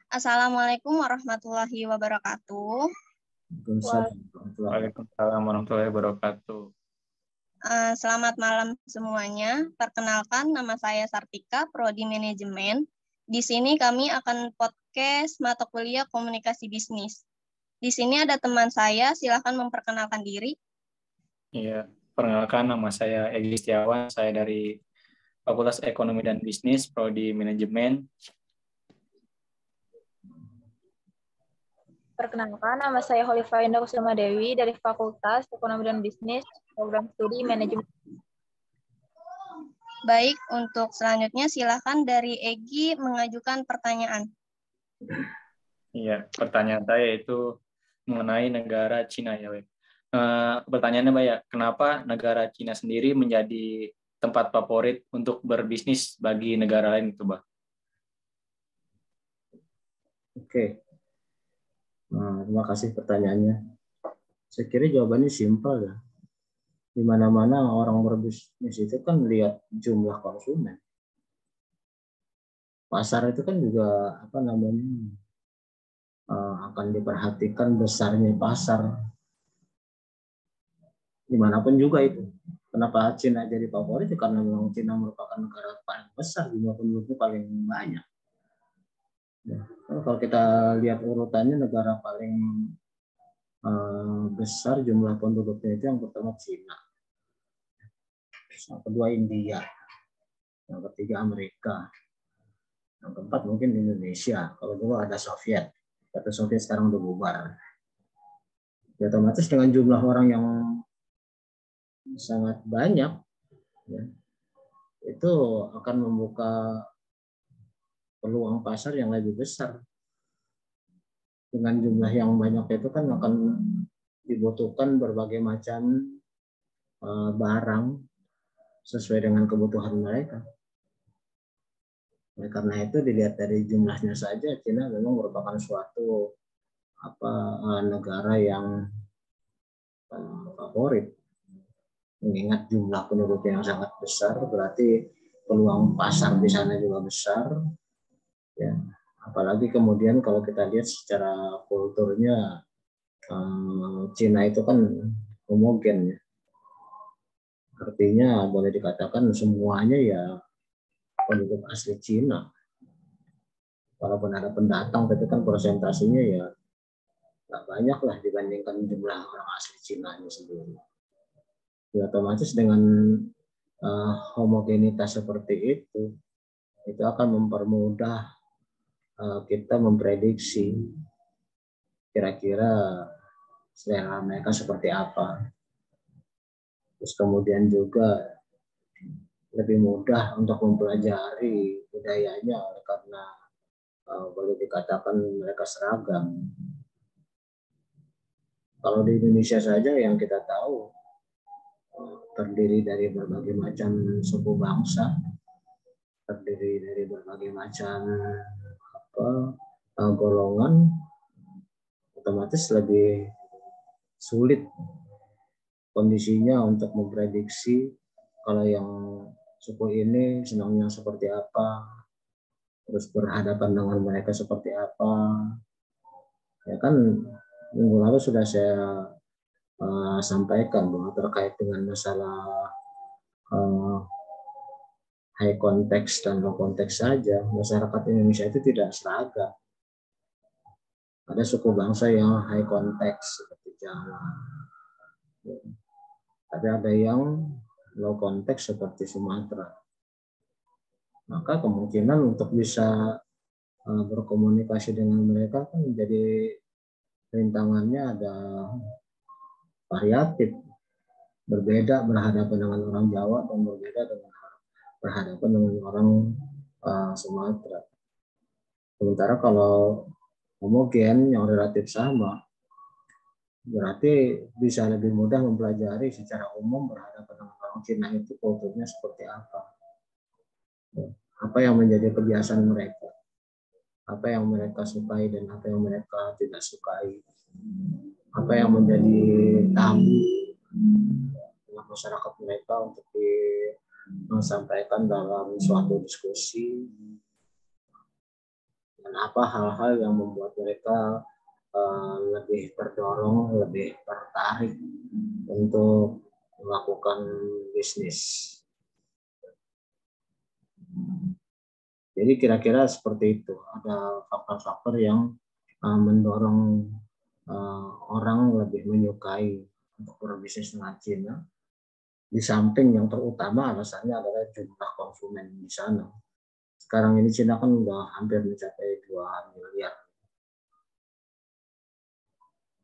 Assalamualaikum warahmatullahi wabarakatuh. Waalaikumsalam warahmatullahi wabarakatuh. Selamat malam semuanya. Perkenalkan, nama saya Sartika, Prodi Manajemen. Di sini kami akan podcast mata kuliah Komunikasi Bisnis. Di sini ada teman saya, silakan memperkenalkan diri. Iya, perkenalkan nama saya Egy Setiawan, saya dari Fakultas Ekonomi dan Bisnis, Prodi Manajemen. Perkenalkan, nama saya Holifa Indah Kusuma Dewi dari Fakultas Ekonomi dan Bisnis, Program Studi Manajemen. Baik, untuk selanjutnya silakan dari Egy mengajukan pertanyaan. Iya, pertanyaan saya itu mengenai negara Cina ya, Wek. Pertanyaannya Mbak ya, kenapa negara Cina sendiri menjadi tempat favorit untuk berbisnis bagi negara lain itu, Mbak? Oke. Terima kasih pertanyaannya. Saya kira jawabannya simpel ya. Di mana-mana orang berbisnis itu kan lihat jumlah konsumen. Pasar itu kan juga akan diperhatikan besarnya pasar. Dimanapun juga itu. Kenapa Cina jadi favorit? Karena memang Cina merupakan negara paling besar, jumlah penduduknya paling banyak. Ya, kalau kita lihat urutannya, negara paling besar jumlah penduduknya itu yang pertama Cina, yang kedua India, yang ketiga Amerika, yang keempat mungkin Indonesia. Kalau dulu ada Soviet, kata Soviet sekarang udah bubar. Ya, otomatis dengan jumlah orang yang sangat banyak, ya, itu akan membuka peluang pasar yang lebih besar. Dengan jumlah yang banyak itu kan akan dibutuhkan berbagai macam barang sesuai dengan kebutuhan mereka. Oleh karena itu dilihat dari jumlahnya saja, Cina memang merupakan suatu negara yang favorit. Mengingat jumlah penduduknya yang sangat besar, berarti peluang pasar di sana juga besar. Ya, apalagi kemudian kalau kita lihat secara kulturnya, Cina itu kan homogen ya. Artinya boleh dikatakan semuanya ya penduduk asli Cina. Walaupun ada pendatang, tapi kan persentasenya ya nggak banyak lah dibandingkan jumlah orang asli Cina sendiri. Ya, otomatis dengan homogenitas seperti itu akan mempermudah kita memprediksi kira-kira selera mereka seperti apa. Terus kemudian juga lebih mudah untuk mempelajari budayanya karena boleh dikatakan mereka seragam. Kalau di Indonesia saja yang kita tahu terdiri dari berbagai macam suku bangsa, terdiri dari berbagai macam golongan, otomatis lebih sulit kondisinya untuk memprediksi kalau yang suku ini senangnya seperti apa, terus berhadapan dengan mereka seperti apa. Ya kan minggu lalu sudah saya sampaikan bahwa terkait dengan masalah high context dan low context saja, masyarakat Indonesia itu tidak seragam. Ada suku bangsa yang high context seperti Jawa, tapi ada yang low context seperti Sumatera. Maka kemungkinan untuk bisa berkomunikasi dengan mereka kan menjadi rintangannya ada variatif, berbeda berhadapan dengan orang Jawa dan berbeda dengan berhadapan dengan orang Sumatera. Sementara kalau homogen yang relatif sama, berarti bisa lebih mudah mempelajari secara umum berhadapan dengan orang Cina itu kulturnya seperti apa yang menjadi kebiasaan mereka, apa yang mereka sukai dan apa yang mereka tidak sukai, apa yang menjadi tabu dalam masyarakat mereka untuk menyampaikan dalam suatu diskusi, dan apa hal-hal yang membuat mereka lebih terdorong, lebih tertarik untuk melakukan bisnis. Jadi kira-kira seperti itu. Ada faktor-faktor yang mendorong orang lebih menyukai untuk berbisnis dengan Cina. Di samping yang terutama alasannya adalah jumlah konsumen di sana. Sekarang ini Cina kan udah hampir mencapai 2 miliar.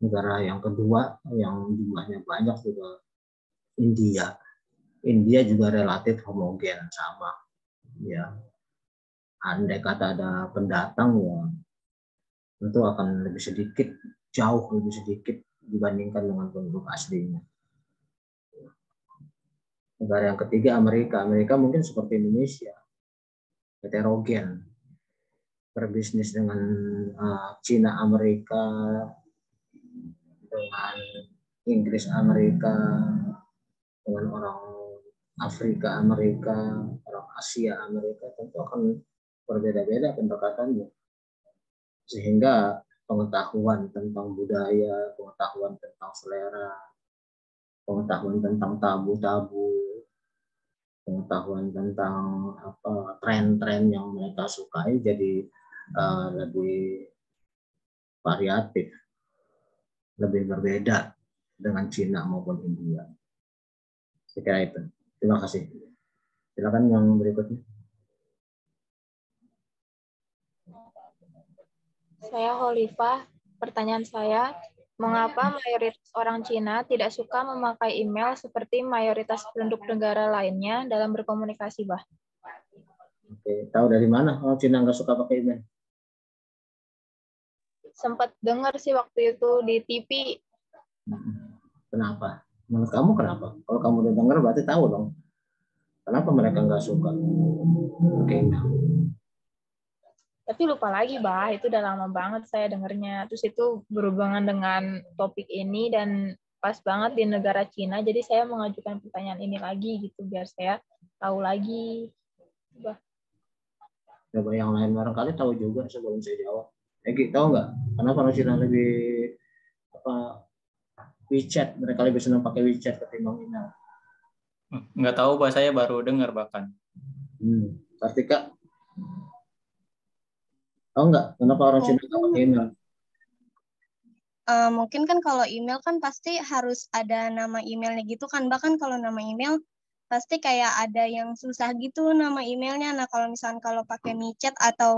Negara yang kedua yang jumlahnya banyak juga India. India juga relatif homogen, sama. Ya, andai kata ada pendatang ya tentu akan lebih sedikit, jauh lebih sedikit dibandingkan dengan penduduk aslinya. Negara yang ketiga Amerika. Amerika mungkin seperti Indonesia, heterogen, berbisnis dengan Cina Amerika, dengan Inggris Amerika, dengan orang Afrika Amerika, orang Asia Amerika, tentu akan berbeda-beda pendekatannya. Sehingga pengetahuan tentang budaya, pengetahuan tentang selera, pengetahuan tentang tabu-tabu, pengetahuan tentang tren-tren yang mereka sukai jadi lebih variatif, lebih berbeda dengan Cina maupun India. Saya kira itu. Terima kasih. Silakan yang berikutnya. Saya Holifah. Pertanyaan saya, mengapa mayoritas orang Cina tidak suka memakai email seperti mayoritas penduduk negara lainnya dalam berkomunikasi, Bah? Oke, tahu dari mana orang Cina nggak suka pakai email? Sempat dengar sih waktu itu di TV. Kenapa? Menurut kamu kenapa? Kalau kamu udah dengar berarti tahu dong. Kenapa mereka nggak suka pakai email? Tapi lupa lagi, Bah. Itu udah lama banget saya dengarnya. Terus itu berhubungan dengan topik ini dan pas banget di negara Cina. Jadi saya mengajukan pertanyaan ini lagi gitu biar saya tahu lagi. Bah. Coba yang lain barangkali tahu juga sebelum saya jawab. Egi, tahu nggak kenapa orang Cina lebih WeChat? Mereka lebih senang pakai WeChat ketimbang email. Nggak tahu, Pak. Saya baru dengar bahkan. Kartika, tahu nggak kenapa orang Cina nggak pakai email? Mungkin kan kalau email kan pasti harus ada nama emailnya gitu kan. Bahkan kalau nama email pasti kayak ada yang susah gitu nama emailnya. Nah kalau misalnya kalau pakai MiChat atau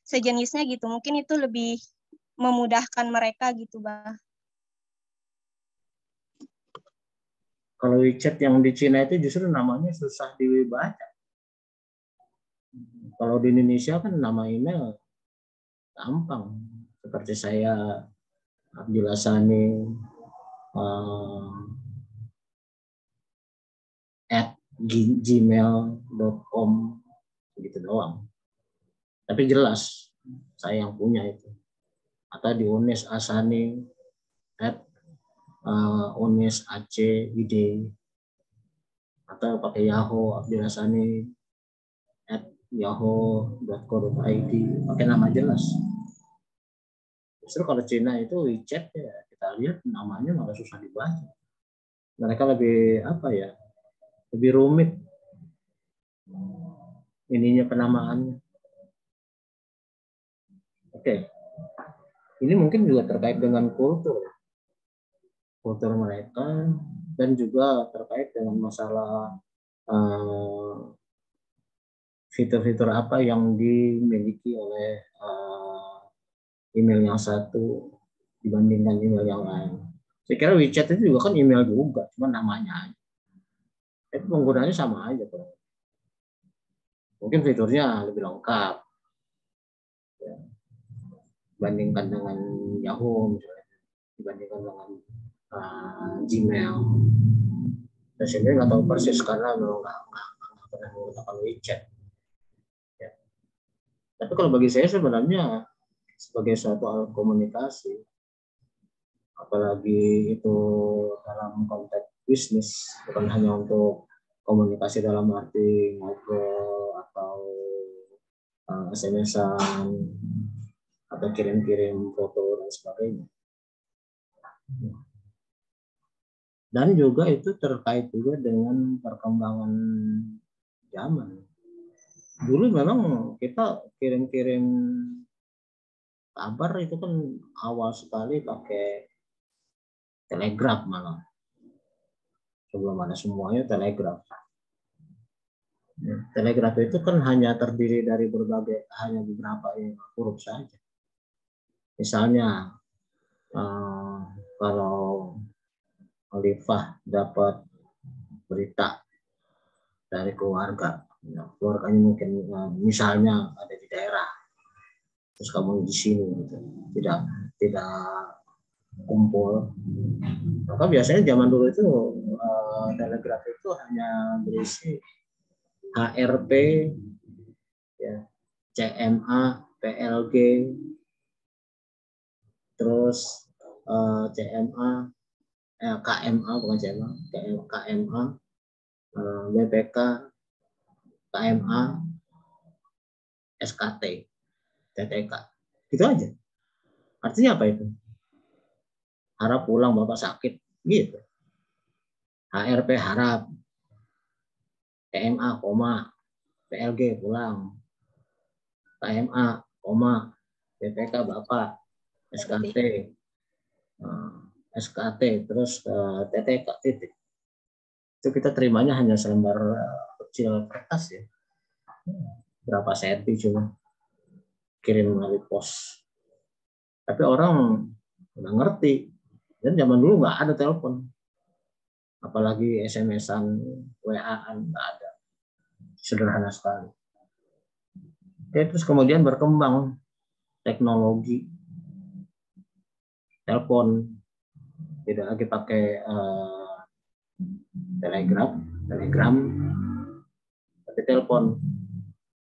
sejenisnya gitu, mungkin itu lebih memudahkan mereka gitu, Bah. Kalau WeChat yang di Cina itu justru namanya susah dibaca. Kalau di Indonesia kan nama email gampang. Seperti saya Abdillah Sani @gmail.com gitu doang. Tapi jelas saya yang punya itu. Atau di Unis Asani @unis ac.id atau pakai Yahoo Abdillah Sani @yahoo.co.id, pakai nama jelas. Justru kalau Cina itu WeChat ya kita lihat namanya malah susah dibaca. Mereka lebih lebih rumit ininya penamaannya. Oke. Ini mungkin juga terkait dengan kultur mereka dan juga terkait dengan masalah fitur-fitur apa yang dimiliki oleh email yang satu dibandingkan email yang lain. Saya kira WeChat itu juga kan email juga, cuma namanya aja. Tapi penggunaannya sama aja, Bro. Mungkin fiturnya lebih lengkap ya, dibandingkan dengan Yahoo misalnya, dibandingkan dengan Gmail. Saya sendiri nggak tahu persis karena memang nggak pernah menggunakan WeChat. Ya. Tapi kalau bagi saya sebenarnya sebagai suatu alat komunikasi, apalagi itu dalam konteks bisnis, bukan hanya untuk komunikasi dalam arti ngobrol atau SMS-an atau kirim-kirim foto dan sebagainya. Dan juga itu terkait juga dengan perkembangan zaman. Dulu memang kita kirim-kirim kabar itu kan awal sekali pakai telegraf malah. Sebelum ada semuanya telegraf. Telegraf itu kan hanya terdiri dari hanya beberapa huruf saja. Misalnya kalau Khalifah dapat berita dari keluarga, keluarganya mungkin misalnya ada di daerah, terus kamu di sini gitu, tidak kumpul. Maka biasanya zaman dulu itu telegraf itu hanya berisi HRP, ya, CMA, PLG, terus CMA, KMA bukan CMA, KMA, BPK, KMA, SKT, TTK, gitu aja. Artinya apa itu? Harap pulang bapak sakit, gitu. HRP harap, KMA, PLG pulang, KMA, BPK bapak, SKT, terus TTK titik. Itu kita terimanya hanya selembar kecil kertas ya, berapa senti cuma kirim melalui pos. Tapi orang udah ngerti, dan zaman dulu nggak ada telepon, apalagi SMS-an, WA-an nggak ada, sederhana sekali. Terus kemudian berkembang teknologi telepon, tidak lagi pakai telegram, tapi telepon.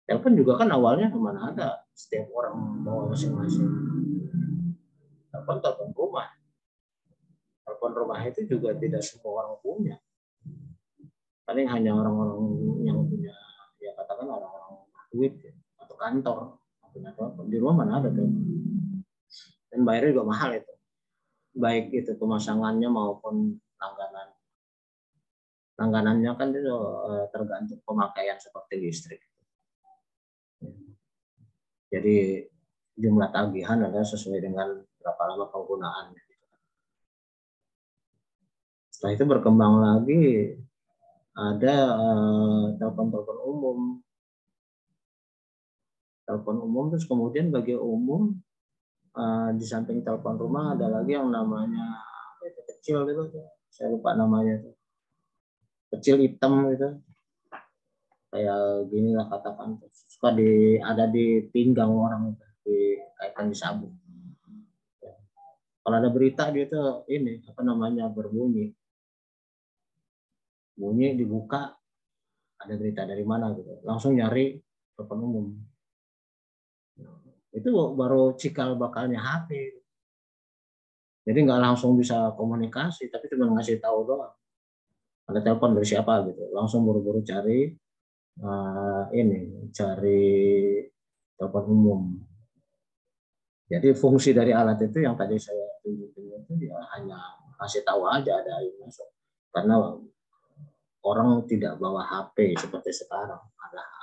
Telepon juga kan awalnya kemana ada, setiap orang bawa masing-masing. Telepon rumah. Telepon rumah itu juga tidak semua orang punya. Paling hanya orang-orang yang punya, ya katakan orang-orang duit ya, atau kantor punya telepon. Di rumah mana ada telepon. Dan bayarnya juga mahal itu. Baik itu pemasangannya maupun langganan. Langganannya kan itu tergantung pemakaian seperti listrik. Jadi jumlah tagihan adalah sesuai dengan berapa lama penggunaannya. Setelah itu berkembang lagi, ada telepon umum. Telepon umum terus kemudian bagi umum, di samping telepon rumah ada lagi yang namanya itu kecil itu, saya lupa namanya itu, kecil hitam itu, kayak gini lah katakan, suka ada di pinggang orang itu, dikaitkan di sabuk. Kalau ada berita dia tuh ini apa namanya bunyi dibuka, ada berita dari mana gitu, langsung nyari telepon umum. Itu baru cikal bakalnya HP. Jadi nggak langsung bisa komunikasi, tapi cuma ngasih tahu doang. Ada telepon dari siapa gitu, langsung buru-buru cari cari telepon umum. Jadi fungsi dari alat itu yang tadi saya tunjukin itu ya hanya kasih tahu aja ada air masuk. Karena orang tidak bawa HP seperti sekarang,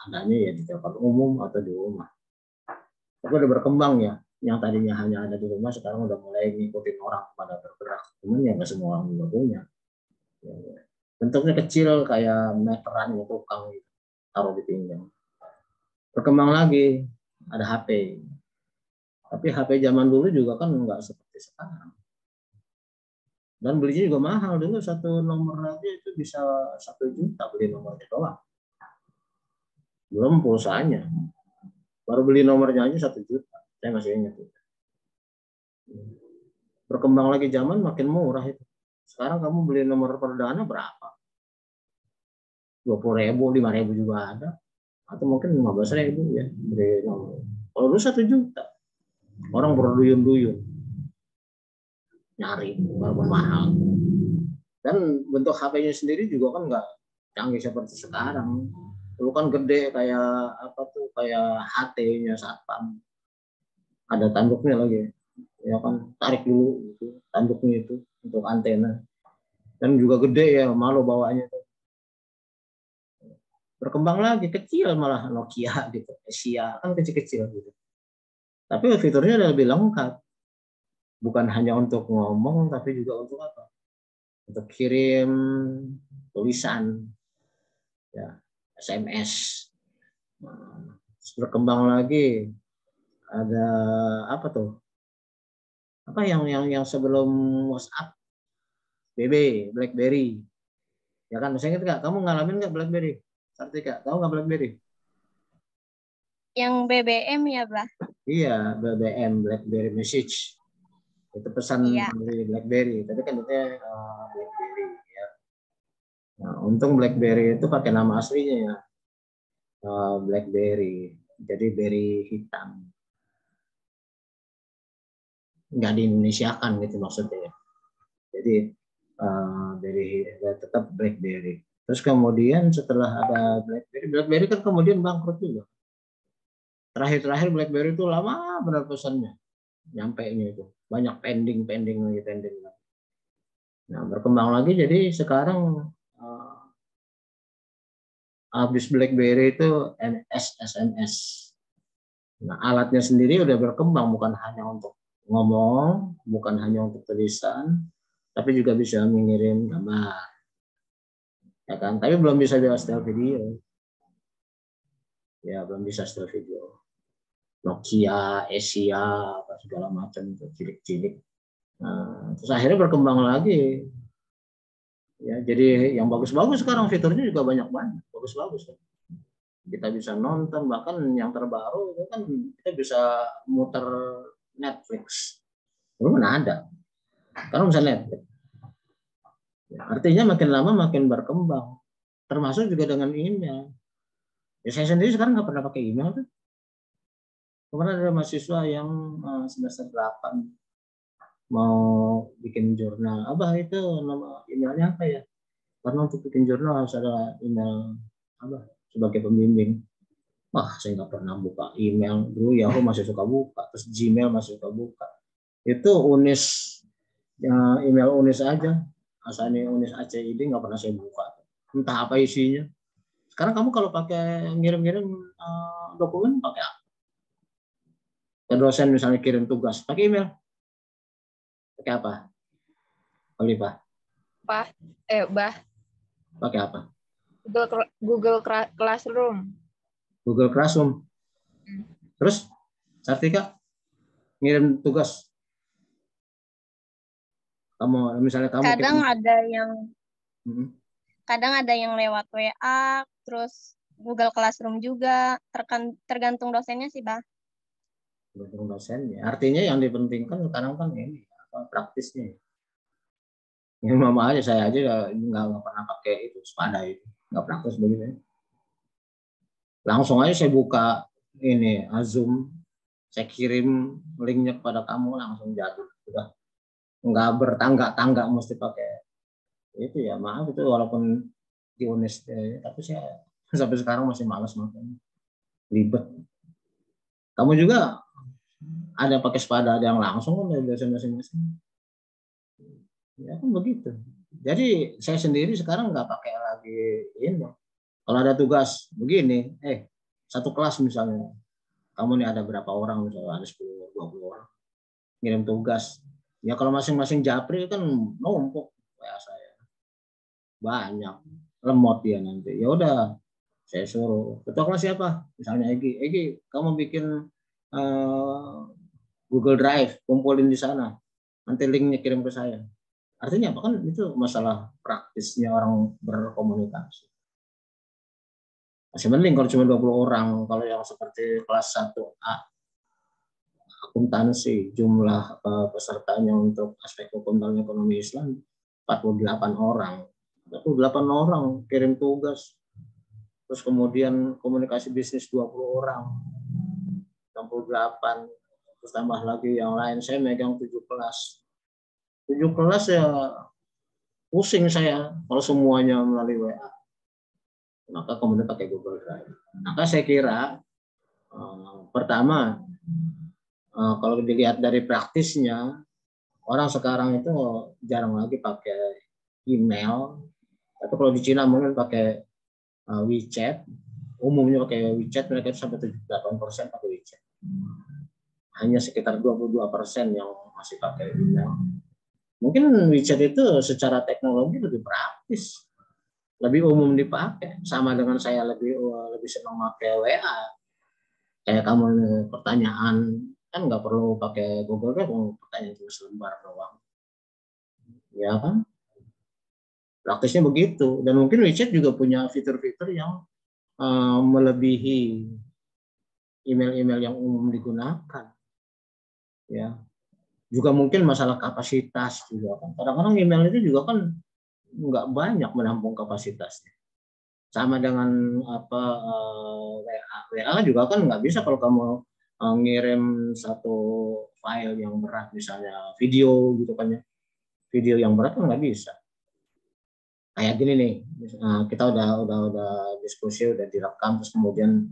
adanya ya di telepon umum atau di rumah. Tapi udah berkembang ya, yang tadinya hanya ada di rumah sekarang udah mulai ngikutin orang pada bergerak. Cuman ya nggak semua orang juga punya. Bentuknya kecil kayak meteran gitu, tukang gitu, taruh di pinggang. Berkembang lagi, ada HP. Tapi HP zaman dulu juga kan nggak seperti sekarang. Dan belinya juga mahal. Dulu satu nomor aja itu bisa 1 juta beli nomornya doang. Belum pulsanya. Baru beli nomornya aja 1 juta. Saya masih ingat itu. Berkembang lagi zaman makin murah itu. Sekarang kamu beli nomor perdana berapa? 20.000, 5.000 juga ada. Atau mungkin 15.000 ya. Beli nomor. Kalau dulu 1 juta. Orang berduyun-duyun. Nyari walaupun mahal. Dan bentuk HP-nya sendiri juga kan canggih seperti sekarang. Dulu kan gede kayak apa tuh, kayak HT-nya Satpam. Ada tanduknya lagi. Ya kan, tarik dulu gitu, tanduknya itu untuk antena. Dan juga gede ya, malu bawanya tuh. Berkembang lagi, kecil malah Nokia gitu. Asia kan kecil-kecil gitu. Tapi fiturnya udah lebih lengkap. Bukan hanya untuk ngomong, tapi juga untuk apa? Untuk kirim tulisan, ya, SMS. Nah, berkembang lagi, ada apa tuh? Apa yang sebelum WhatsApp? BB, BlackBerry. Ya kan, misalnya nggak, kamu ngalamin nggak BlackBerry? Sartika, tahu nggak BlackBerry? Yang BBM ya, Bah? Iya, BBM, BlackBerry Message. Itu pesan Iya. dari BlackBerry. Tapi kan itu BlackBerry. Ya. Nah, untung BlackBerry itu pakai nama aslinya ya, BlackBerry. Jadi berry hitam. Nggak di Indonesia kan gitu maksudnya. Jadi tetap BlackBerry. Terus kemudian setelah ada BlackBerry kan kemudian bangkrut juga. Terakhir BlackBerry itu lama benar pesannya, nyampainya itu banyak pending. Nah, berkembang lagi jadi sekarang habis BlackBerry itu SMS. Nah, alatnya sendiri udah berkembang, bukan hanya untuk ngomong, bukan hanya untuk tulisan, tapi juga bisa mengirim gambar. Ya kan? Tapi belum bisa setel video. Ya, belum bisa setel video. Nokia, Asia, apa segala macam itu cilik-cilik. Nah, terus akhirnya berkembang lagi. Ya, jadi yang bagus-bagus sekarang fiturnya juga banyak bagus-bagus. Kita bisa nonton, bahkan yang terbaru itu kan kita bisa muter Netflix. Belum mana ada. Sekarang bisa Netflix. Ya, artinya makin lama makin berkembang. Termasuk juga dengan email. Ya, saya sendiri sekarang nggak pernah pakai email tuh. Kemarin ada mahasiswa yang semester 8 mau bikin jurnal. Abah itu nama emailnya apa ya? Karena untuk bikin jurnal harus ada email Abah sebagai pembimbing. Wah, saya nggak pernah buka email. Dulu Yahoo masih suka buka, terus Gmail masih suka buka. Itu Unis, ya, email Unis aja. Asalnya Unis ACID nggak pernah saya buka. Entah apa isinya. Sekarang kamu kalau pakai ngirim-ngirim dokumen pakai apa? Ke dosen misalnya kirim tugas, pakai email. Pakai apa? Olivia. Bah. Pakai apa? Google Classroom. Google Classroom. Terus, Sartika, ngirim tugas. Kamu misalnya Kadang kirim, ada yang lewat WA, terus Google Classroom juga, tergantung dosennya sih, Bah. Tergantung dosen. Artinya yang dipentingkan sekarang kan ini praktisnya. Ini mama aja, saya aja nggak pernah pakai itu sepada itu, nggak praktis begitu. Langsung aja saya buka ini Zoom, saya kirim linknya kepada kamu, langsung jadi. Udah nggak bertangga-tangga mesti pakai itu ya, maaf itu walaupun di Unis, tapi saya sampai sekarang masih malas makanya, ribet. Kamu juga ada pakai sepada, ada yang langsung kan dari dosen masing-masing. Ya kan begitu. Jadi saya sendiri sekarang nggak pakai lagi ini. Kalau ada tugas begini, satu kelas misalnya, kamu nih ada berapa orang, misalnya ada 10-20 orang, ngirim tugas. Ya kalau masing-masing japri kan numpuk kayak saya. Banyak, lemot dia nanti. Ya udah, saya suruh. Ketua kelas siapa? Misalnya Egi, kamu bikin Google Drive, kumpulin di sana. Nanti linknya kirim ke saya. Artinya apa kan itu masalah praktisnya orang berkomunikasi. Masih mending kalau cuma 20 orang. Kalau yang seperti kelas 1A, akuntansi, jumlah pesertanya untuk aspek hukum dan ekonomi Islam 48 orang. 48 orang kirim tugas. Terus kemudian komunikasi bisnis 20 orang. 68. Terus tambah lagi yang lain. Saya megang 7 kelas. 7 kelas ya pusing saya kalau semuanya melalui WA. maka kemudian pakai Google Drive. Maka saya kira pertama kalau dilihat dari praktisnya, orang sekarang itu jarang lagi pakai email. Atau kalau di Cina mungkin pakai WeChat, umumnya pakai WeChat, mereka sampai 78% pakai WeChat. Hanya sekitar 22% yang masih pakai email. Mungkin WeChat itu secara teknologi lebih praktis, lebih umum dipakai. Sama dengan saya lebih senang pakai WA. Kayak kamu pertanyaan, kan nggak perlu pakai Google Drive, pertanyaan cuma selembar doang. Ya kan? Praktisnya begitu. Dan mungkin WeChat juga punya fitur-fitur yang melebihi email-email yang umum digunakan. Ya. Juga mungkin masalah kapasitas juga kan. Kadang-kadang email itu juga kan nggak banyak menampung kapasitasnya. Sama dengan WA juga kan nggak bisa kalau kamu ngirim satu file yang berat, misalnya video gitu kan ya. Video yang berat kan nggak bisa. Kayak gini nih, kita udah diskusi, udah direkam, terus kemudian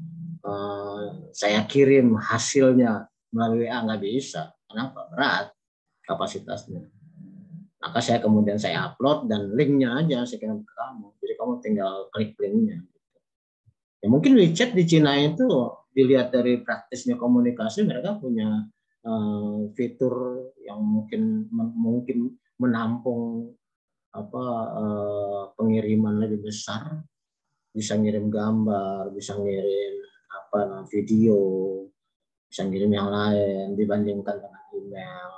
saya kirim hasilnya melalui WA, nggak bisa. Kenapa? Berat kapasitasnya. Maka kemudian saya upload dan linknya aja saya kirim ke kamu. Jadi kamu tinggal klik linknya. Ya, mungkin WeChat di Cina itu dilihat dari praktisnya komunikasi, mereka punya fitur yang mungkin menampung pengiriman lebih besar, bisa ngirim gambar, bisa ngirim video, bisa ngirim yang lain dibandingkan dengan email.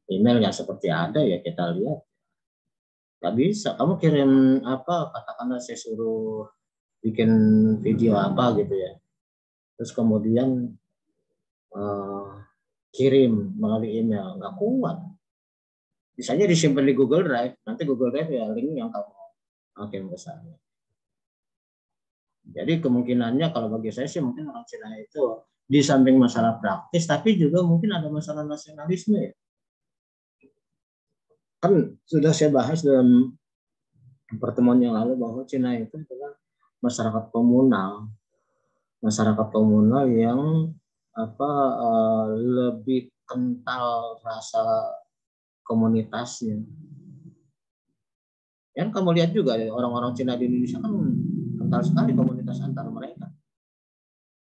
Email yang seperti ada ya kita lihat, nggak bisa. Kamu kirim katakanlah saya suruh bikin video apa gitu ya, terus kemudian kirim melalui email, nggak kuat. Misalnya disimpan di Google Drive, nanti Google Drive ya link yang kamu kirim ke sana. Jadi kemungkinannya kalau bagi saya sih mungkin orang Cina itu di samping masalah praktis, tapi juga mungkin ada masalah nasionalisme ya. Kan sudah saya bahas dalam pertemuan yang lalu bahwa Cina itu adalah masyarakat komunal yang lebih kental rasa komunitasnya. Yang kamu lihat juga orang-orang Cina di Indonesia kan kental sekali komunitas antar mereka,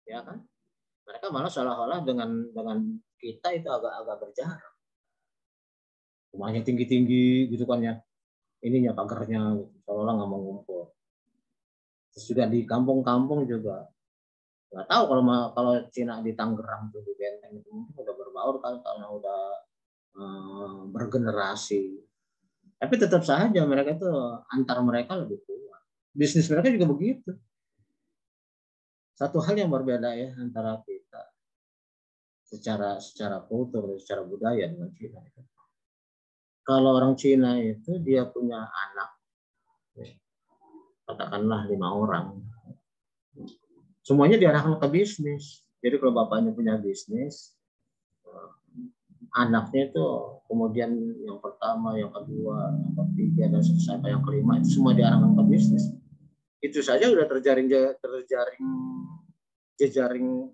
ya kan? Mereka malah seolah-olah dengan kita itu agak berjarak. Rumahnya tinggi-tinggi gitu kan ya, ininya pagarnya seolah-olah nggak mau ngumpul. Terus juga di kampung-kampung juga nggak tahu kalau Cina di Tangerang tuh di Benteng itu mungkin udah berbaur kan karena udah bergenerasi. Tapi tetap saja mereka itu antar mereka lebih kuat. Bisnis mereka juga begitu. Satu hal yang berbeda ya antara kita secara kultur, secara budaya dengan Cina. Kalau orang Cina itu dia punya anak, katakanlah 5 orang, semuanya diarahkan ke bisnis. Jadi kalau bapaknya punya bisnis, anaknya itu kemudian yang pertama, yang kedua, yang ketiga, dan sampai yang kelima itu semua diarahkan ke bisnis. Itu saja udah terjaring jejaring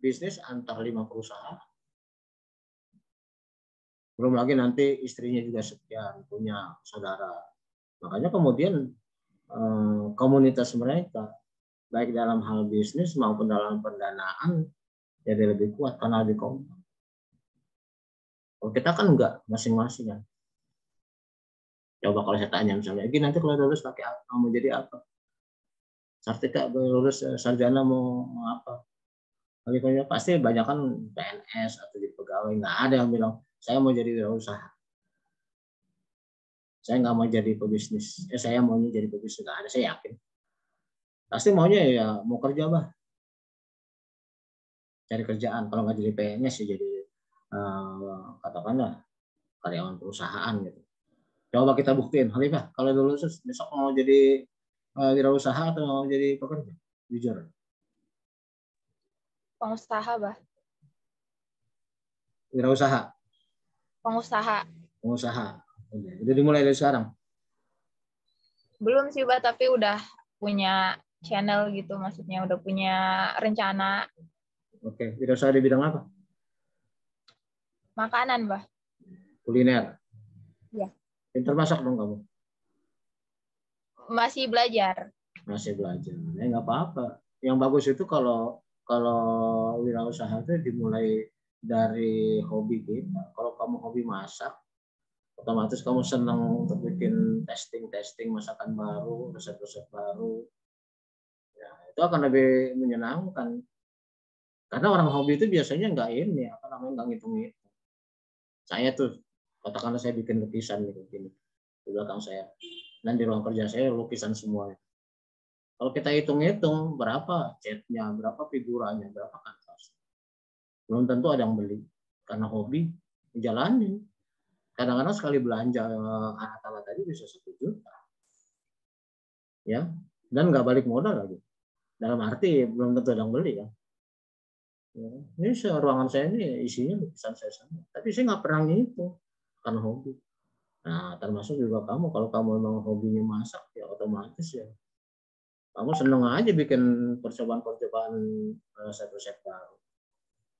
bisnis antar 5 perusahaan. Belum lagi nanti istrinya juga sekian, punya saudara. Makanya kemudian komunitas mereka, baik dalam hal bisnis maupun dalam pendanaan, jadi lebih kuat karena lebih kompak. Kalau kita kan enggak, masing-masing kan. Coba kalau saya tanya misalnya, nanti kalau lulus pakai apa? Mau jadi apa? Sartika lulus sarjana mau apa? Pasti banyak kan PNS atau jadi pegawai. Nggak ada yang bilang, saya mau jadi wirausaha. Saya nggak mau jadi pebisnis. Saya maunya jadi pebisnis. Nggak ada, saya yakin. Pasti maunya ya mau kerja, bah. Cari kerjaan. Kalau nggak jadi PNS ya jadi katakanlah karyawan perusahaan gitu. Coba kita buktiin, Halifah, kalau lulus besok mau jadi wirausaha atau mau jadi pekerja? Jujur. Pengusaha, bah. Wirausaha. Pengusaha. Udah dimulai dari sekarang? Belum sih, bah, tapi udah punya channel gitu, maksudnya udah punya rencana. Oke, wirausaha di bidang apa? Makanan, Bah. Kuliner. Iya. Pinter masak dong kamu? Masih belajar. Masih belajar. Nggak apa-apa. Yang bagus itu kalau wirausaha itu dimulai dari hobi kita. Kalau kamu hobi masak, otomatis kamu senang untuk bikin testing masakan baru, resep-resep baru. Ya, itu akan lebih menyenangkan. Karena orang hobi itu biasanya nggak nggak ngitung-ngitung. Saya tuh, katakanlah saya bikin lukisan begini di belakang saya, dan di ruang kerja saya lukisan semua. Kalau kita hitung-hitung berapa catnya, berapa figuranya, berapa kanvas, belum tentu ada yang beli. Karena hobi, dijalanin. Kadang-kadang sekali belanja alat-alat tadi bisa 1 juta. Ya, dan nggak balik modal lagi. Dalam arti belum tentu ada yang beli ya. Ini ruangan saya ini isinya lukisan saya semua. Tapi saya nggak pernah ngitung karena hobi. Nah, termasuk juga kamu. Kalau kamu memang hobinya masak, ya otomatis ya kamu seneng aja bikin percobaan-percobaan resep-resep baru.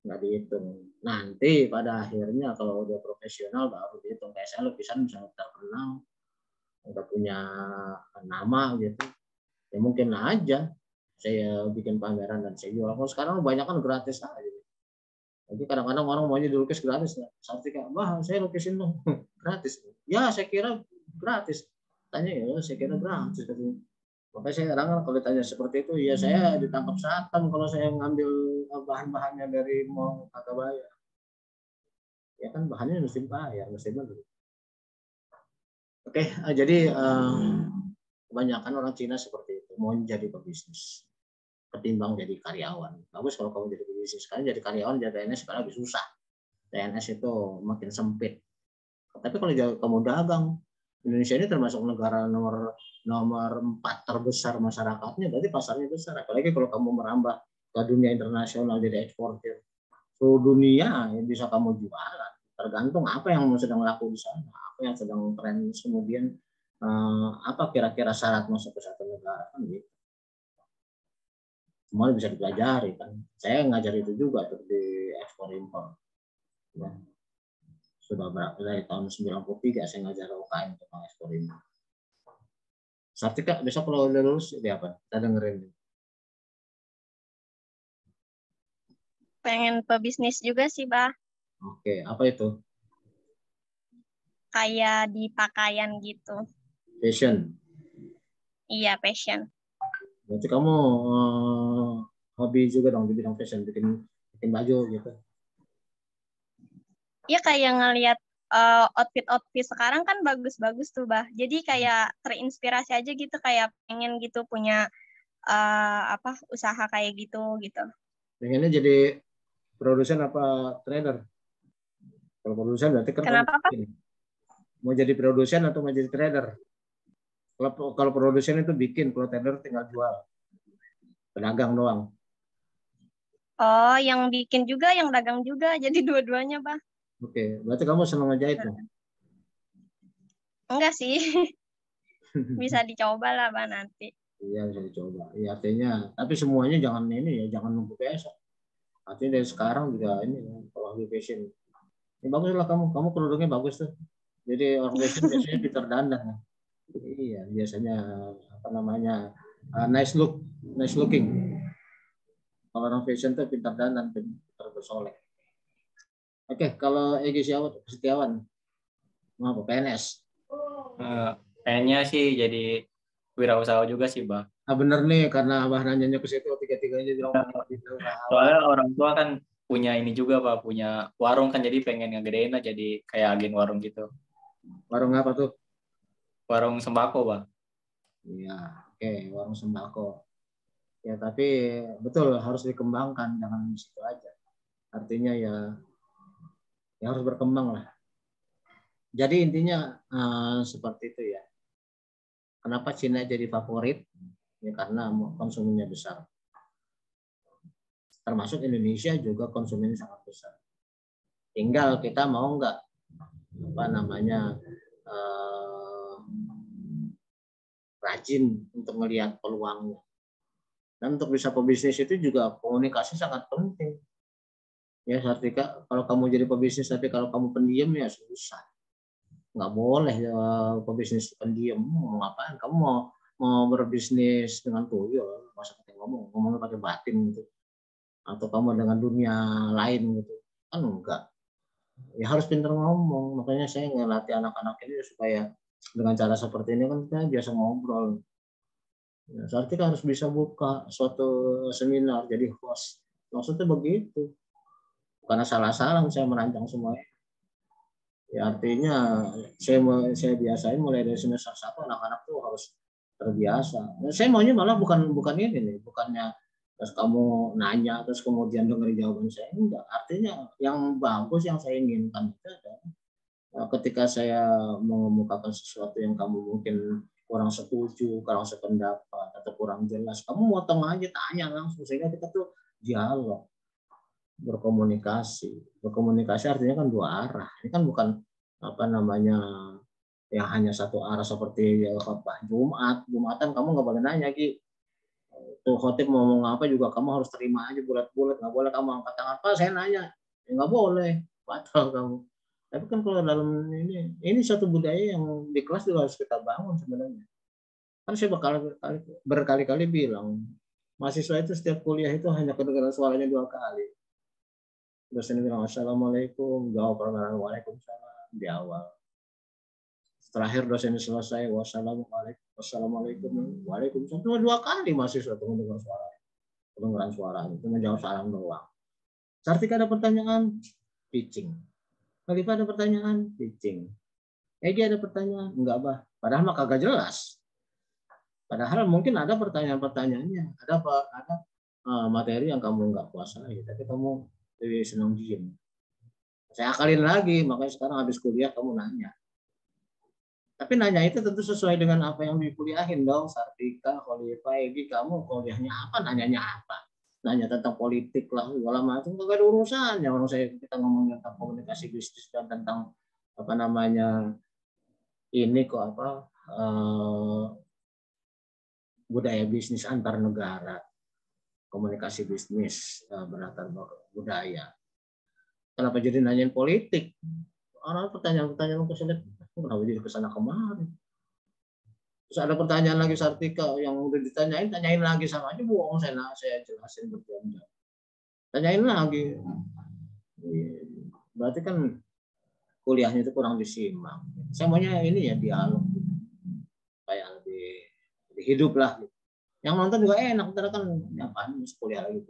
Nggak dihitung. Nanti pada akhirnya kalau udah profesional baru dihitung. Kayak saya lukisan misalnya terkenal, udah punya nama gitu. Ya mungkin aja saya bikin pameran dan saya jual. Kalau sekarang banyak kan gratis aja. Jadi kadang-kadang orang maunya dilukis gratis. Sampai kayak, wah saya lukisin dong gratis. Ya saya kira gratis. Tanya ya, saya kira gratis. Makanya saya kadang kalau ditanya seperti itu, ya saya ditangkap satam kalau saya ngambil bahan-bahannya dari mall kagak bayar. Ya kan bahannya mesti bayar, mesti beli. Oke, jadi kebanyakan orang Cina seperti itu, mau jadi pebisnis ketimbang jadi karyawan. Bagus kalau kamu jadi pebisnis. Sekarang jadi karyawan, jadi PNS sekarang lebih susah. PNS itu makin sempit. Tapi kalau kamu dagang, Indonesia ini termasuk negara nomor 4 terbesar masyarakatnya, berarti pasarnya besar. Apalagi kalau kamu merambah ke dunia internasional jadi eksportir. Seluruh dunia yang bisa kamu jualan. Tergantung apa yang sedang laku di sana, apa yang sedang tren, kemudian apa kira-kira syarat masuk ke satu negara kan gitu. Semua bisa dipelajari kan. Saya ngajar itu juga tuh di ekspor impor. Ya. Sudah berapa dari tahun 93 saya ngajar UKM tentang ekspor impor. Sartika besok kalau udah lulus jadi apa? Kita dengerin. Pengen pebisnis juga sih, Bah. Oke, apa itu? Kayak di pakaian gitu. Fashion. Iya, passion. Berarti kamu hobi juga dong di bidang fashion, bikin baju gitu. Iya, kayak ngelihat outfit sekarang kan bagus-bagus tuh, Bah. Jadi kayak terinspirasi aja gitu, kayak pengen gitu punya usaha kayak gitu. Pengennya jadi produsen apa trader? Kalau produsen berarti kan Kenapa, Pak? mau jadi produsen atau mau jadi trader? Kalau produsen itu bikin, kalau trader tinggal jual. Pedagang doang. Oh, yang bikin juga, yang dagang juga. Jadi dua-duanya, Pak. Oke, berarti kamu senang ngejahit dong? Enggak sih. Bisa dicoba lah, Pak, nanti. Iya, bisa dicoba. Iya, artinya, tapi semuanya jangan nunggu besok. Artinya dari sekarang juga ini, kalau hobi fashion. Ini bagus lah kamu kerudungnya bagus tuh. Jadi orang fashion biasanya pintar dandan. Iya, biasanya apa namanya nice looking. Kalau orang fashion tuh pintar dandan, pintar bersolek. Oke, kalau Egy Setiawan, mau PNS? Kayaknya sih jadi wirausaha juga sih, Bang. Nah, bener nih, karena Abah nanyanya ke situ, tiga-tiganya bilang wirausaha. Soalnya orang tua kan punya ini juga, Pak, punya warung kan, jadi pengen ngegedein lah jadi kayak agen warung gitu. Warung apa tuh? Warung sembako, Bang. Iya, oke, warung sembako. Ya, tapi betul harus dikembangkan, jangan di situ aja. Artinya ya harus berkembang lah. Jadi intinya seperti itu ya. Kenapa Cina jadi favorit? Ya karena konsumennya besar. Termasuk Indonesia juga konsumennya sangat besar. Tinggal kita mau nggak rajin untuk melihat peluangnya. Dan untuk bisa pebisnis itu juga komunikasi sangat penting. Ya, Sartika, kalau kamu jadi pebisnis tapi kalau kamu pendiam ya susah. Nggak boleh ya, pebisnis pendiam. Mau ngapain? Kamu mau berbisnis dengan tuyul, masa kita ngomongnya pakai batin gitu. Atau kamu dengan dunia lain gitu. Kan enggak. Ya harus pintar ngomong. Makanya saya ngelatih anak-anak ini supaya dengan cara seperti ini kan kita biasa ngobrol. Ya, Sartika harus bisa buka suatu seminar jadi host. Maksudnya begitu. Karena salah-salah saya merancang semuanya. Ya artinya saya biasain mulai dari semester 1 anak-anak tuh harus terbiasa. Nah, saya maunya malah bukan ini nih, bukannya terus kamu nanya terus kemudian dengerin jawaban saya, enggak. Artinya yang bagus yang saya inginkan itu adalah ketika saya mengemukakan sesuatu yang kamu mungkin kurang setuju, kurang sependapat atau kurang jelas, kamu motong aja, tanya langsung sehingga kita tuh dialog. Berkomunikasi artinya kan dua arah. Ini kan bukan apa namanya yang hanya satu arah seperti khotbah Jumatan kamu nggak boleh nanya Ki, tuh khotib mau ngomong apa juga kamu harus terima aja bulat-bulat, nggak boleh kamu angkat tangan Pak saya nanya, ya nggak boleh, batal kamu. Tapi kan kalau dalam ini satu budaya yang di kelas juga harus kita bangun sebenarnya. Kan saya berkali-kali bilang mahasiswa itu setiap kuliah itu hanya kedengaran suaranya 2 kali. Dosen bilang assalamualaikum, jawab perkenalan waalaikumsalam di awal. Terakhir dosen selesai wassalamualaikum waalaikumsalam. Cuma 2 kali mahasiswa itu mendengar suara itu menjawab salam doang. Sartika ada pertanyaan, pitching. Khalifah ada pertanyaan, pitching. Egi ada pertanyaan, enggak bah. Padahal mah kagak jelas. Padahal mungkin ada pertanyaan-pertanyaannya, ada materi yang kamu enggak kuasai, tapi kamu lebih senang diem. Saya akalin lagi, makanya sekarang habis kuliah kamu nanya. Tapi nanya itu tentu sesuai dengan apa yang dikuliahin dong. Sartika, Khalifah, Egi, kamu kuliahnya apa? Nanyanya apa? Nanya tentang politik lah, segala macam. Gak ada urusannya. Kalau kita ngomongin tentang komunikasi bisnis dan tentang apa namanya ini kok apa budaya bisnis antar negara, komunikasi bisnis beratar budaya. Kenapa jadi nanyain politik? Orang pertanyaan-pertanyaan kesulitan, kenapa jadi kesana kemari? Terus ada pertanyaan lagi Sartika yang udah tanyain lagi sama aja bohong saya jelasin berjam-jam. Tanyain lagi. Berarti kan kuliahnya itu kurang disimak. Saya maunya ini ya dialog, kayak lebih hidup lah. Yang nonton juga enak, karena kan apaan kuliah lagi.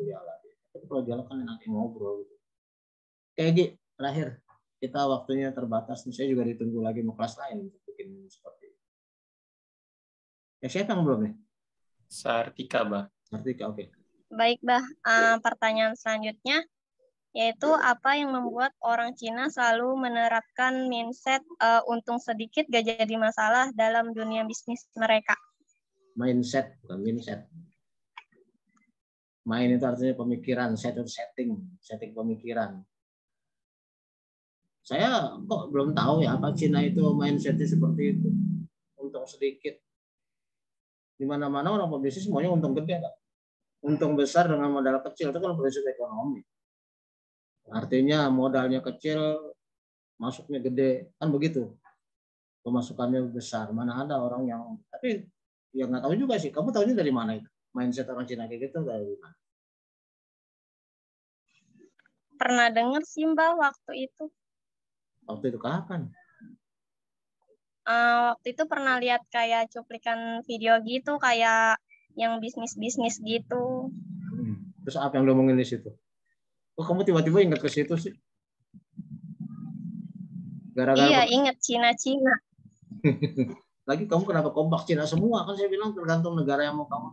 Tapi kalau dialog kan enak ngobrol gitu. Kayak gitu, terakhir kita waktunya terbatas. Saya juga ditunggu lagi mau kelas lain untuk bikin seperti itu. Ya siapa yang belum nih? Sartika, Bah. Sartika, oke. Baik, Bah. Pertanyaan selanjutnya yaitu apa yang membuat orang Cina selalu menerapkan mindset untung sedikit gak jadi masalah dalam dunia bisnis mereka? Mindset, bukan mindset. Main itu artinya pemikiran, setting pemikiran. Saya kok belum tahu ya apa Cina itu mindsetnya seperti itu. Untung sedikit. Di mana-mana orang pebisnis semuanya untung gede, kan? Untung besar dengan modal kecil itu kan prinsip ekonomi. Artinya modalnya kecil, masuknya gede, kan begitu. Pemasukannya besar. Mana ada orang yang, tapi ya nggak tahu juga sih. Kamu tahunya dari mana itu? Mindset orang Cina kayak gitu dari mana? Pernah dengar sih Mbak waktu itu. Waktu itu kapan? Waktu itu pernah lihat kayak cuplikan video gitu, kayak yang bisnis-bisnis gitu. Terus apa yang diomongin di situ? Kok kamu tiba-tiba ingat ke situ sih? Gara-gara iya, ingat Cina-Cina. Lagi kamu kenapa kompak Cina semua? Kan saya bilang tergantung negara yang mau kamu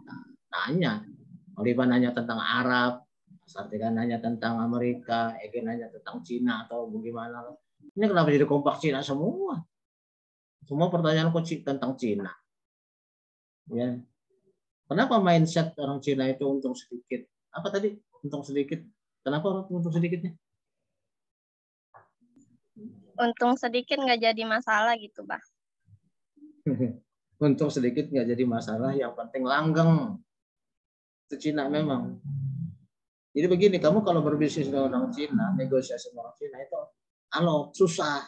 tanya. Oliva nanya tentang Arab, Sartika nanya tentang Amerika, Ege nanya tentang Cina atau bagaimana. Ini kenapa jadi kompak Cina semua? Semua pertanyaan kok tentang Cina. Ya. Kenapa mindset orang Cina itu untung sedikit? Apa tadi? Untung sedikit. Kenapa orang untung sedikitnya? Untung sedikit nggak jadi masalah gitu, Bah. untung sedikit nggak jadi masalah, yang penting langgeng. Itu Cina memang. Jadi begini, kamu kalau berbisnis dengan orang Cina, negosiasi dengan orang Cina itu susah.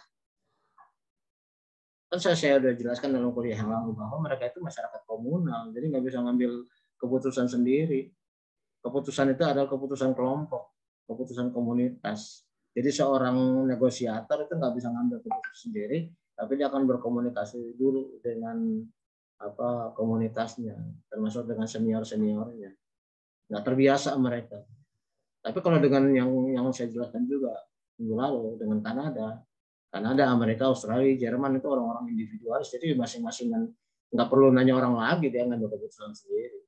Kan saya udah jelaskan dalam kuliah yang lalu bahwa mereka itu masyarakat komunal, jadi nggak bisa ngambil keputusan sendiri. Keputusan itu adalah keputusan kelompok, keputusan komunitas. Jadi seorang negosiator itu nggak bisa ngambil keputusan sendiri, tapi dia akan berkomunikasi dulu dengan komunitasnya, termasuk dengan senior-seniornya. Nggak terbiasa mereka. Tapi kalau dengan yang saya jelaskan juga minggu lalu dengan Kanada, Amerika, Australia, Jerman itu orang-orang individualis, jadi masing-masing nggak perlu nanya orang lagi, dia ngambil keputusan sendiri.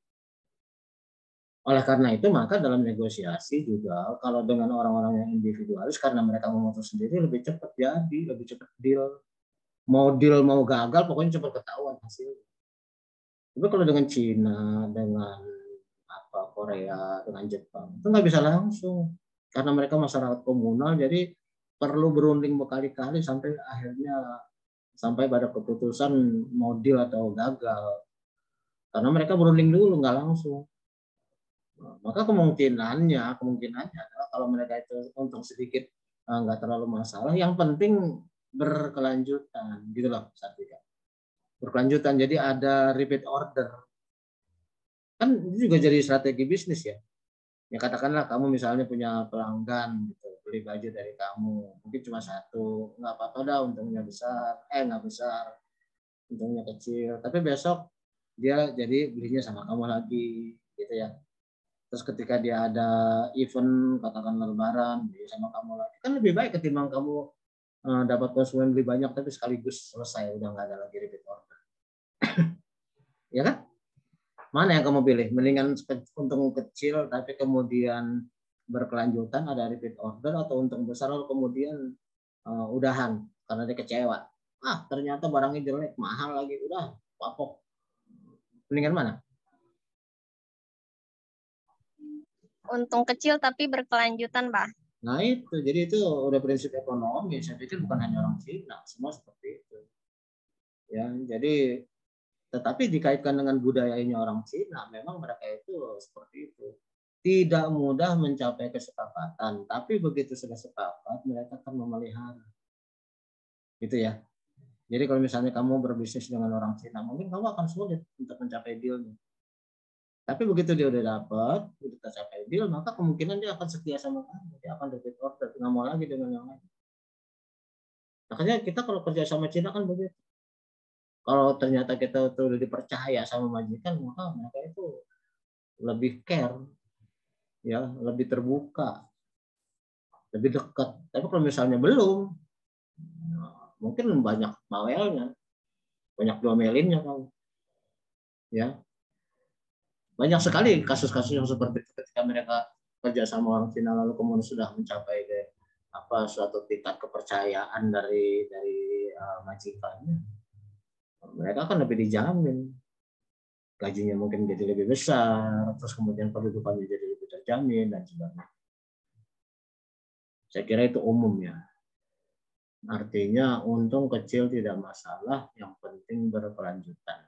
Oleh karena itu, maka dalam negosiasi juga kalau dengan orang-orang yang individualis, karena mereka memutus sendiri, lebih cepat jadi, lebih cepat deal. Mau deal, mau gagal, pokoknya cepat ketahuan hasilnya. Tapi kalau dengan Cina, dengan Korea, dengan Jepang, itu nggak bisa langsung. Karena mereka masyarakat komunal, jadi perlu berunding berkali-kali sampai pada keputusan mau deal atau gagal. Karena mereka berunding dulu, nggak langsung. Maka kemungkinannya adalah kalau mereka itu untung sedikit nggak terlalu masalah. Yang penting berkelanjutan, gitu loh, Sartika. Berkelanjutan, jadi ada repeat order. Kan itu juga jadi strategi bisnis ya. Ya katakanlah kamu misalnya punya pelanggan gitu, beli baju dari kamu, mungkin cuma satu, nggak apa-apa dah, untungnya besar, nggak besar, untungnya kecil. Tapi besok dia jadi belinya sama kamu lagi, gitu ya. Terus ketika dia ada event, katakan lebaran, dia sama kamu lagi. Kan lebih baik ketimbang kamu dapat konsumen beli banyak tapi sekaligus selesai, udah nggak ada lagi repeat order. Ya kan? Mana yang kamu pilih? Mendingan untung kecil tapi kemudian berkelanjutan ada repeat order, atau untung besar lalu kemudian udahan karena dia kecewa. Ternyata barangnya jelek, mahal lagi, udah kapok. Mendingan mana? Untung kecil tapi berkelanjutan, Pak. Nah itu, jadi itu udah prinsip ekonomi. Saya pikir bukan hanya orang Cina, semua seperti itu. Ya, jadi tetapi dikaitkan dengan budayanya orang Cina, memang mereka itu seperti itu. Tidak mudah mencapai kesepakatan, tapi begitu sudah sepakat, mereka akan memelihara. Gitu ya. Jadi kalau misalnya kamu berbisnis dengan orang Cina, mungkin kamu akan sulit untuk mencapai deal-nya. Tapi begitu dia udah dapat, udah tercapai deal, maka kemungkinan dia akan setia sama kamu. Dia akan repeat order, nggak mau lagi dengan yang lain. Makanya kita kalau kerja sama Cina kan begitu. Kalau ternyata kita tuh udah dipercaya sama majikan, maka mereka itu lebih care, ya, lebih terbuka, lebih dekat. Tapi kalau misalnya belum, mungkin banyak bawelnya, banyak domelinnya kamu, ya. Banyak sekali kasus-kasus yang seperti itu ketika mereka kerja sama orang Cina lalu kemudian sudah mencapai suatu tingkat kepercayaan dari majikannya, mereka akan lebih dijamin, gajinya mungkin jadi lebih besar, terus kemudian kehidupannya jadi lebih terjamin dan sebagainya. Saya kira itu umum ya. Artinya untung kecil tidak masalah, yang penting berkelanjutan.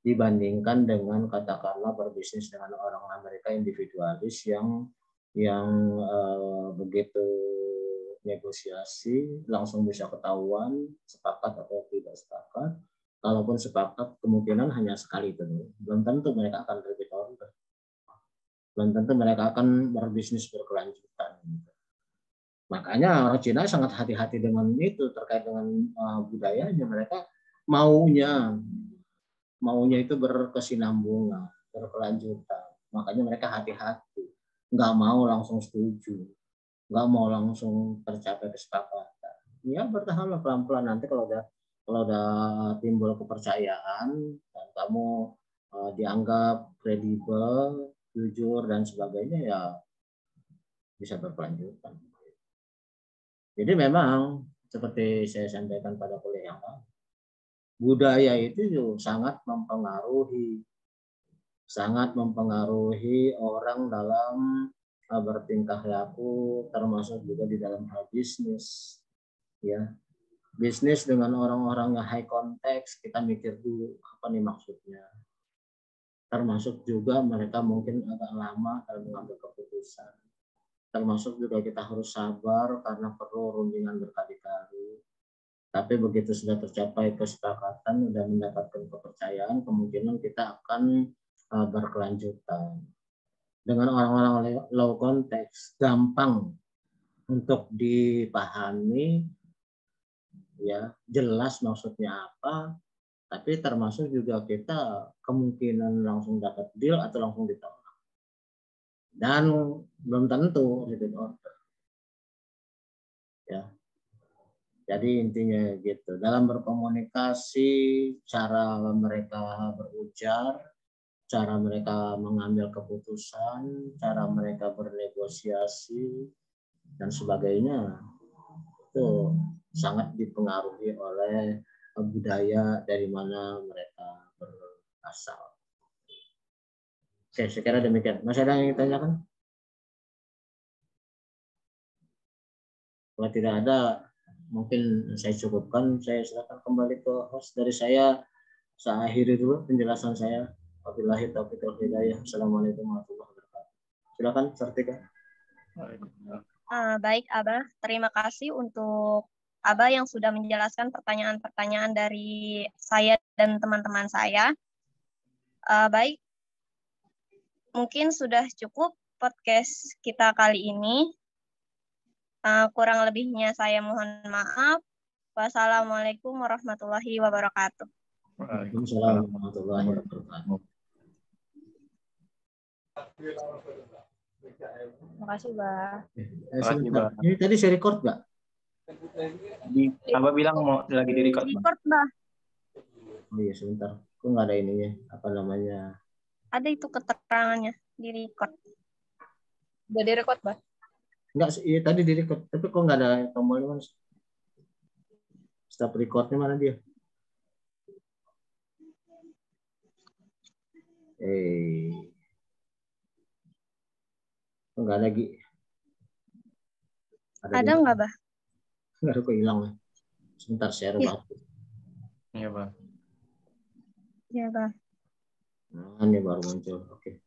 Dibandingkan dengan katakanlah berbisnis dengan orang Amerika individualis yang begitu negosiasi langsung bisa ketahuan sepakat atau tidak sepakat. Kalaupun sepakat, kemungkinan hanya sekali itu. Belum tentu mereka akan repeat order. Belum tentu mereka akan berbisnis berkelanjutan. Makanya orang Cina sangat hati-hati dengan itu terkait dengan budayanya. Mereka maunya itu berkesinambungan, berkelanjutan. Makanya mereka hati-hati. Nggak mau langsung setuju. Nggak mau langsung tercapai kesepakatan. Ya bertahanlah pelan-pelan, nanti kalau udah timbul kepercayaan dan kamu dianggap kredibel, jujur dan sebagainya, ya bisa berkelanjutan. Jadi memang seperti saya sampaikan pada kuliah yang lalu, budaya itu sangat mempengaruhi orang dalam bertingkah laku, termasuk juga di dalam hal bisnis, ya. bisnis dengan orang-orang yang high context, kita mikir dulu apa nih maksudnya. Termasuk juga mereka mungkin agak lama dalam mengambil keputusan. Termasuk juga kita harus sabar karena perlu rundingan berkali-kali. Tapi begitu sudah tercapai kesepakatan, sudah mendapatkan kepercayaan, kemungkinan kita akan berkelanjutan. Dengan orang-orang low context, gampang untuk dipahami, ya jelas maksudnya apa, tapi termasuk juga kita kemungkinan langsung dapat deal atau langsung ditolak. Dan belum tentu repeat order. Ya. Jadi intinya gitu. Dalam berkomunikasi, cara mereka berujar, cara mereka mengambil keputusan, cara mereka bernegosiasi, dan sebagainya, itu sangat dipengaruhi oleh budaya dari mana mereka berasal. Oke, saya kira demikian. Masih ada yang ingin ditanyakan? Kalau tidak ada, mungkin saya cukupkan. Saya silakan kembali ke host dari saya. Saya akhiri dulu penjelasan saya. Wabillahi taufiq wal hidayah. Assalamualaikum warahmatullahi wabarakatuh. Silakan, Sartika. Baik, Abah. Terima kasih untuk Abah yang sudah menjelaskan pertanyaan-pertanyaan dari saya dan teman-teman saya. Baik, mungkin sudah cukup podcast kita kali ini. Kurang lebihnya saya mohon maaf. Wassalamualaikum warahmatullahi wabarakatuh. Waalaikumsalam warahmatullahi wabarakatuh. Terima kasih, Bah. Bah. Ini tadi saya record nggak? Abah bilang mau lagi di record. Record, Bah. Oh iya, sebentar. Kok nggak ada ininya? Apa namanya? Ada itu keterangannya di record. Udah direkod, Bah? Enggak, iya tadi di record. Tapi kok nggak ada tombolnya, Mas? Stop recordnya mana dia? Enggak ada lagi. Ada nggak, Bah? Enggak ada, kok hilang. Sebentar share Ya. banget. Iya, Bah. Ya, Bah. Nah, ini baru muncul. Oke.